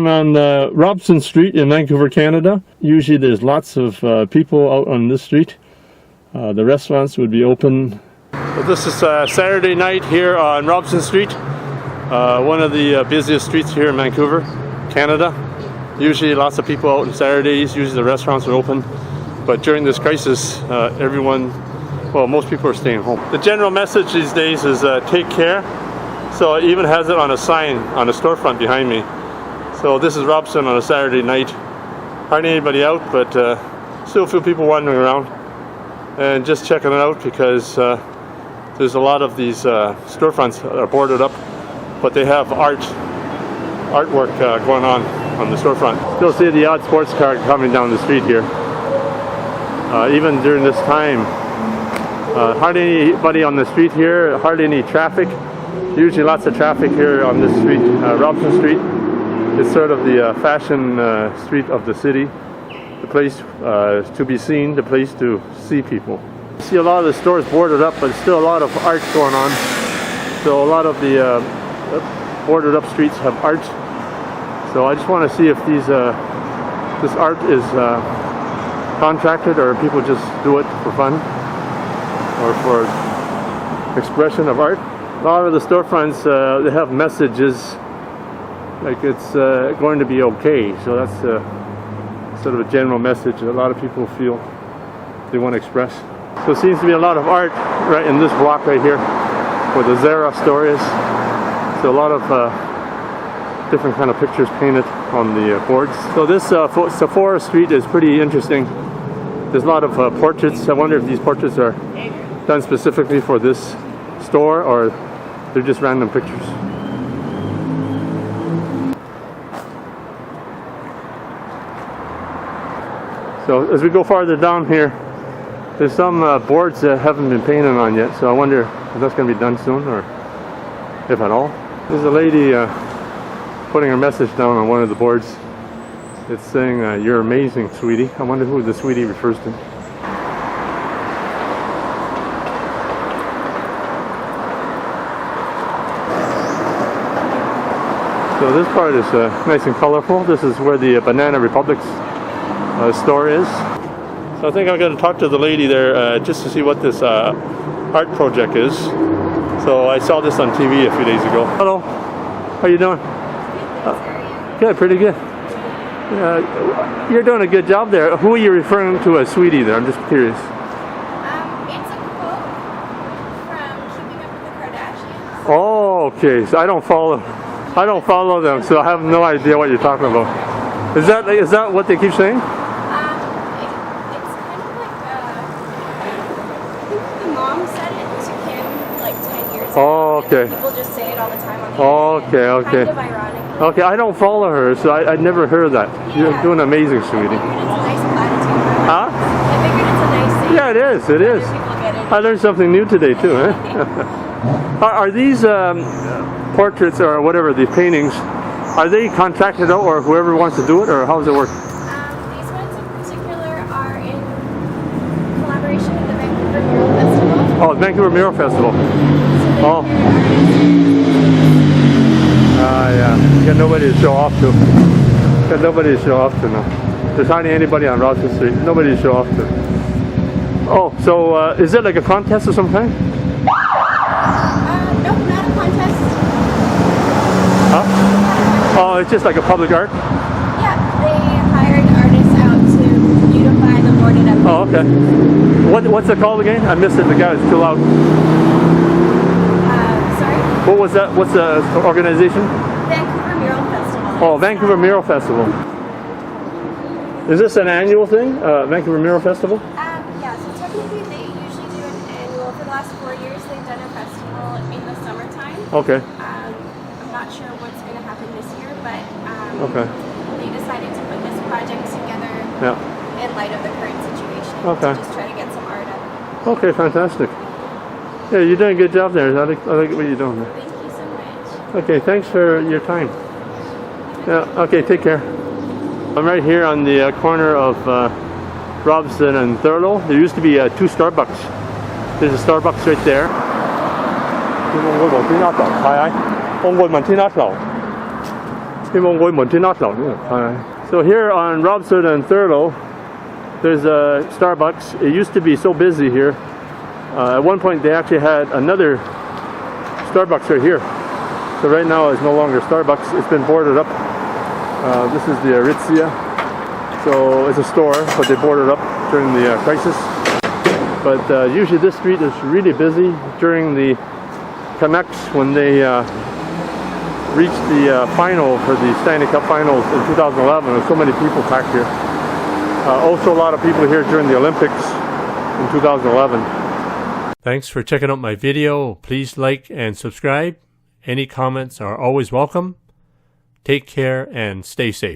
I'm on Robson Street in Vancouver, Canada. Usually there's lots of people out on this street. The restaurants would be open. So this is Saturday night here on Robson Street, one of the busiest streets here in Vancouver, Canada. Usually lots of people out on Saturdays. Usually the restaurants are open. But during this crisis, most people are staying home. The general message these days is take care. So it even has it on a sign on a storefront behind me. So this is Robson on a Saturday night. Hardly anybody out, but still a few people wandering around and just checking it out because there's a lot of these storefronts that are boarded up, but they have artwork going on the storefront. Still see the odd sports car coming down the street here. Even during this time, hardly anybody on the street here, hardly any traffic. Usually lots of traffic here on this street, Robson Street. It's sort of the fashion street of the city, the place to be seen, the place to see people. You see a lot of the stores boarded up, but still a lot of art going on. So a lot of the boarded up streets have art. So I just want to see if this art is contracted or people just do it for fun or for expression of art. A lot of the storefronts, they have messages like it's going to be okay. So that's sort of a general message that a lot of people feel they want to express. So it seems to be a lot of art right in this block right here where the Zara store is. So a lot of different kind of pictures painted on the boards. So this Sephora Street is pretty interesting. There's a lot of portraits. I wonder if these portraits are done specifically for this store or they're just random pictures. So as we go farther down here, there's some boards that haven't been painted on yet. So I wonder if that's going to be done soon or if at all. There's a lady putting her message down on one of the boards. It's saying, "You're amazing, sweetie." I wonder who the sweetie refers to. So this part is nice and colorful. This is where the Banana Republic's store is. So I think I'm going to talk to the lady there just to see what this art project is. So I saw this on TV a few days ago. Hello, how you doing? Good, pretty good. You're doing a good job there. Who are you referring to as sweetie there? I'm just curious. It's a quote from Keeping Up with the Kardashians. Oh, okay. So I don't follow them, so I have no idea what you're talking about. Is that what they keep saying? It's kind of like the mom said it to Kim like 10 years ago. Oh, okay. And people just say it all the time on the internet. Okay. Kind of ironic. Okay, I don't follow her, so I'd never heard that. Yeah. You're doing amazing, sweetie. It's a nice platitude. Huh? I figured it's a nice thing. Yeah, it is. It is. Other people get it. I learned something new today too, huh? Are these portraits or whatever, these paintings, are they contracted out or whoever wants to do it, or how does it work? These ones in particular are in collaboration with the Vancouver Mural Festival. Oh, Vancouver Mural Festival. Oh. Yeah. Got nobody to show off to. Now. There's hardly anybody on Robson Street. Nobody to show off to. Oh, so is it like a contest of some kind? Nope, not a contest. Huh? Oh, it's just like a public art? Yeah, they hired artists out to beautify the boarded up. Oh, okay. What's it called again? I missed it. The guy was too loud. Sorry? What was that? What's the organization? Vancouver Mural Festival. Oh, Vancouver Mural Festival. Is this an annual thing? Vancouver Mural Festival? Yeah, so technically they usually do an annual. For the last 4 years, they've done a festival in the summertime. Okay. I'm not sure what's going to happen this year, but Okay. they decided to put this project together in light of the current situation. Okay. To just try to get some art up. Okay, fantastic. Yeah, you're doing a good job there. I like what you're doing there. Thank you so much. Okay, thanks for your time. Yeah, okay, take care. I'm right here on the corner of Robson and Thurlow. There used to be 2 Starbucks. There's a Starbucks right there. 我聽得到，係啊，我會問聽得到。希望會門天甩流呢。係。So here on Robson and Thurlow, there's a Starbucks. It used to be so busy here. At one point they actually had another Starbucks right here. So right now it's no longer Starbucks. It's been boarded up. This is the Aritzia. So it's a store, but they boarded up during the crisis. But usually this street is really busy during the Canucks when they reached the final for the Stanley Cup Finals in 2011. There's so many people packed here. Also a lot of people here during the Olympics in 2011. Thanks for checking out my video. Please like and subscribe. Any comments are always welcome. Take care and stay safe.